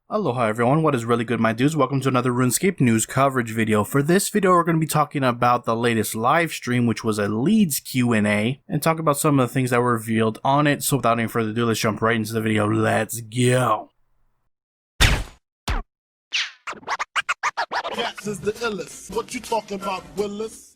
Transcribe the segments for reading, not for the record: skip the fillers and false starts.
Aloha everyone, what is really good my dudes? Welcome to another RuneScape news coverage video. For this video we're going to be talking about the latest live stream, which was a leads Q&A, and talk about some of the things that were revealed on it. So without any further ado, let's jump right into the video. Let's go! Cats is the illest. What you talking about, Willis?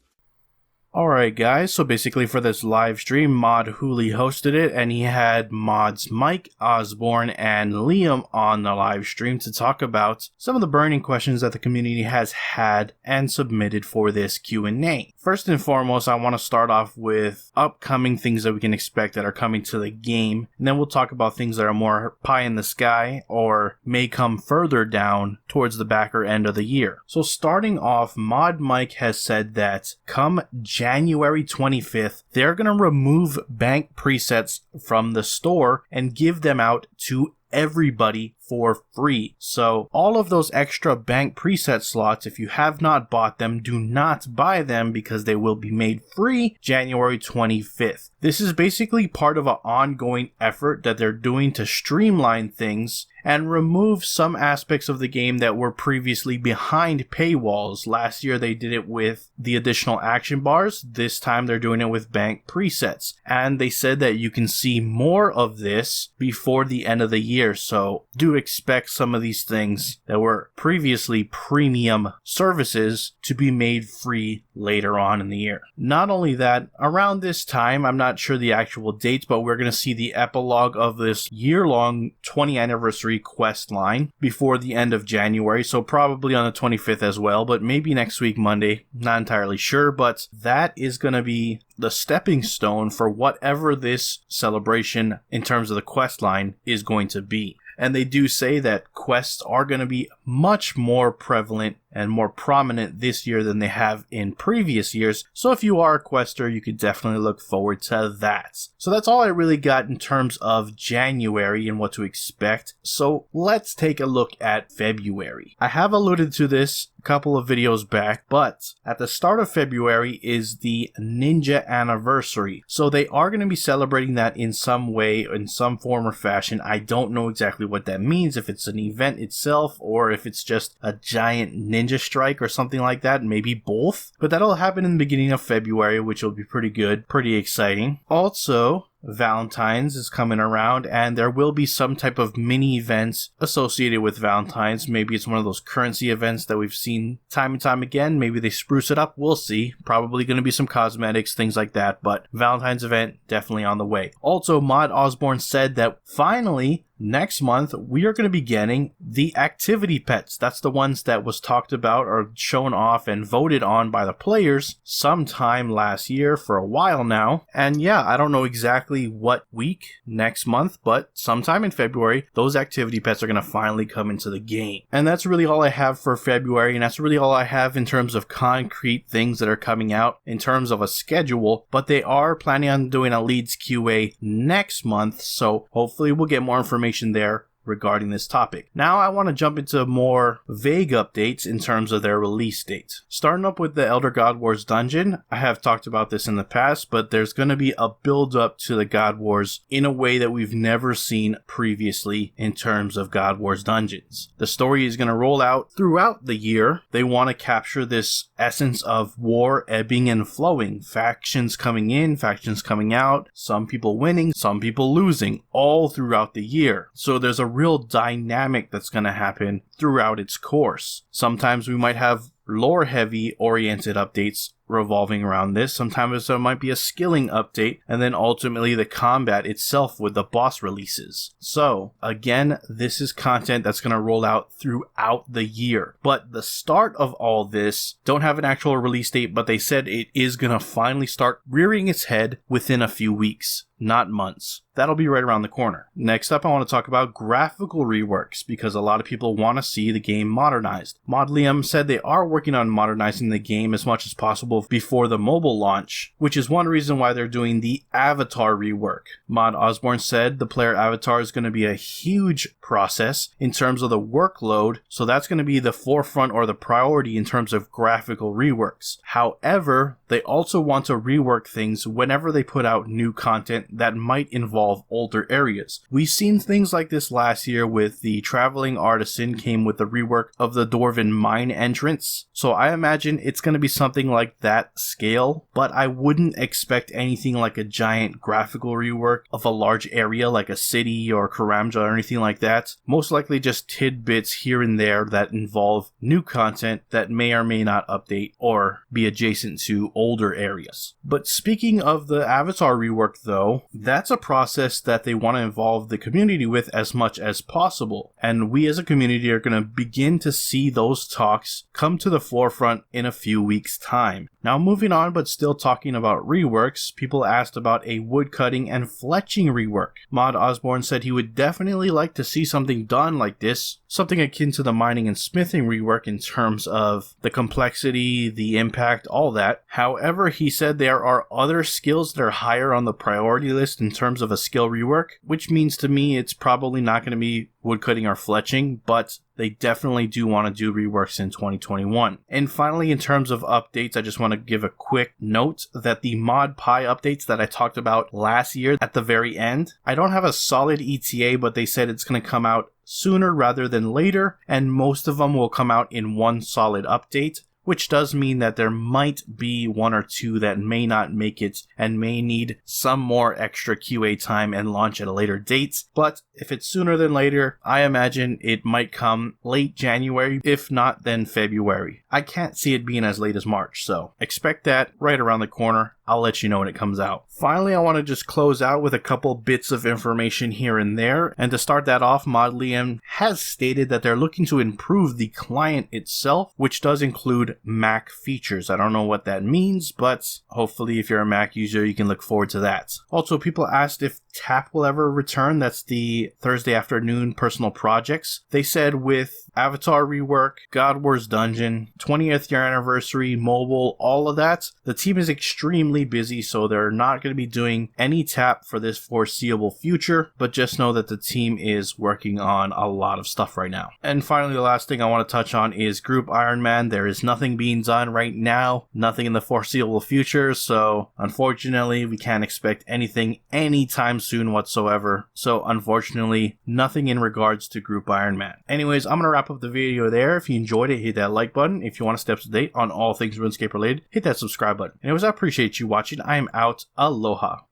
Alright guys, so basically for this live stream, Mod Hooli hosted it, and he had mods Mike, Osborne, and Liam on the live stream to talk about some of the burning questions that the community has had and submitted for this Q&A. First and foremost, I want to start off with upcoming things that we can expect that are coming to the game, and then we'll talk about things that are more pie in the sky or may come further down towards the backer end of the year. So starting off, Mod Mike has said that come January 25th, they're going to remove bank presets from the store and give them out to everybody for free. So all of those extra bank preset slots, if you have not bought them, do not buy them because they will be made free January 25th. This is basically part of an ongoing effort that they're doing to streamline things and remove some aspects of the game that were previously behind paywalls. Last year they did it with the additional action bars. This time they're doing it with bank presets. And they said that you can see more of this before the end of the year. So do expect some of these things that were previously premium services to be made free later on in the year. Not only that, around this time, I'm not sure the actual dates, but we're going to see the epilogue of this year-long 20th anniversary quest line before the end of January, so probably on the 25th as well, but maybe next week Monday, not entirely sure, but that is going to be the stepping stone for whatever this celebration in terms of the quest line is going to be. And they do say that quests are going to be much more prevalent and more prominent this year than they have in previous years. So if you are a quester, you could definitely look forward to that. So that's all I really got in terms of January and what to expect. So let's take a look at February. I have alluded to this a couple of videos back, but at the start of February is the Ninja anniversary. So they are going to be celebrating that in some way, in some form or fashion. I don't know exactly what that means, if it's an event itself or if it's just a giant ninja strike or something like that, maybe both. But that'll happen in the beginning of February, which will be pretty good, pretty exciting. Also, Valentine's is coming around, and there will be some type of mini events associated with Valentine's. Maybe it's one of those currency events that we've seen time and time again. Maybe they spruce it up. We'll see. Probably going to be some cosmetics, things like that, but Valentine's event definitely on the way. Also, Mod Osborne said that finally, next month, we are going to be getting the activity pets. That's the ones that was talked about or shown off and voted on by the players sometime last year for a while now. And yeah, I don't know exactly what week next month, but sometime in February, those activity pets are going to finally come into the game. And that's really all I have for February, and that's really all I have in terms of concrete things that are coming out in terms of a schedule, but they are planning on doing a leads QA next month, so hopefully we'll get more information there regarding this topic. Now I want to jump into more vague updates in terms of their release date. Starting up with the Elder God Wars dungeon, I have talked about this in the past, but there's going to be a build up to the God Wars in a way that we've never seen previously in terms of God Wars dungeons. The story is going to roll out throughout the year. They want to capture this essence of war ebbing and flowing, factions coming in, factions coming out, some people winning, some people losing, all throughout the year. So there's a real dynamic that's going to happen throughout its course. Sometimes we might have lore heavy oriented updates revolving around this. Sometimes there might be a skilling update, and then ultimately the combat itself with the boss releases. So again, this is content that's going to roll out throughout the year. But the start of all this, don't have an actual release date, but they said it is going to finally start rearing its head within a few weeks, not months. That'll be right around the corner. Next up, I want to talk about graphical reworks, because a lot of people want to see the game modernized. Mod Liam said they are working on modernizing the game as much as possible before the mobile launch, which is one reason why they're doing the avatar rework. Mod Osborne said the player avatar is going to be a huge process in terms of the workload, so that's going to be the forefront or the priority in terms of graphical reworks. However, they also want to rework things whenever they put out new content content that might involve older areas. We've seen things like this last year with the Traveling Artisan came with the rework of the Dwarven Mine entrance, so I imagine it's going to be something like that scale, but I wouldn't expect anything like a giant graphical rework of a large area like a city or Karamja or anything like that. Most likely just tidbits here and there that involve new content that may or may not update or be adjacent to older areas. But speaking of the avatar rework though, that's a process that they want to involve the community with as much as possible, and we as a community are going to begin to see those talks come to the forefront in a few weeks' time. Now moving on, but still talking about reworks, people asked about a woodcutting and fletching rework. Mod Osborne said he would definitely like to see something done like this, something akin to the mining and smithing rework in terms of the complexity, the impact, all that. However, he said there are other skills that are higher on the priority list in terms of a skill rework, which means to me it's probably not going to be woodcutting or fletching, but they definitely do want to do reworks in 2021. And finally, in terms of updates, I just want to give a quick note that the Mod Pi updates that I talked about last year at the very end, I don't have a solid ETA, but they said it's going to come out sooner rather than later, and most of them will come out in one solid update, which does mean that there might be one or two that may not make it and may need some more extra QA time and launch at a later date. But if it's sooner than later, I imagine it might come late January, if not then February. I can't see it being as late as March, so expect that right around the corner. I'll let you know when it comes out. Finally, I want to just close out with a couple bits of information here and there. And to start that off, Mod Liam has stated that they're looking to improve the client itself, which does include Mac features. I don't know what that means, but hopefully if you're a Mac user, you can look forward to that. Also, people asked if TAP will ever return. That's the Thursday afternoon personal projects. They said with Avatar rework, God Wars Dungeon, 20th year anniversary, mobile, all of that, the team is extremely busy, so they're not going to be doing any TAP for this foreseeable future, but just know that the team is working on a lot of stuff right now. And finally, the last thing I want to touch on is Group Iron Man. There is nothing being done right now, nothing in the foreseeable future, so unfortunately we can't expect anything anytime soon whatsoever. So unfortunately, nothing in regards to Group Iron Man. Anyways, I'm going to wrap up the video there. If you enjoyed it, hit that like button. If you want to stay up to date on all things RuneScape related, hit that subscribe button. Anyways, I appreciate you watching. I am out. Aloha.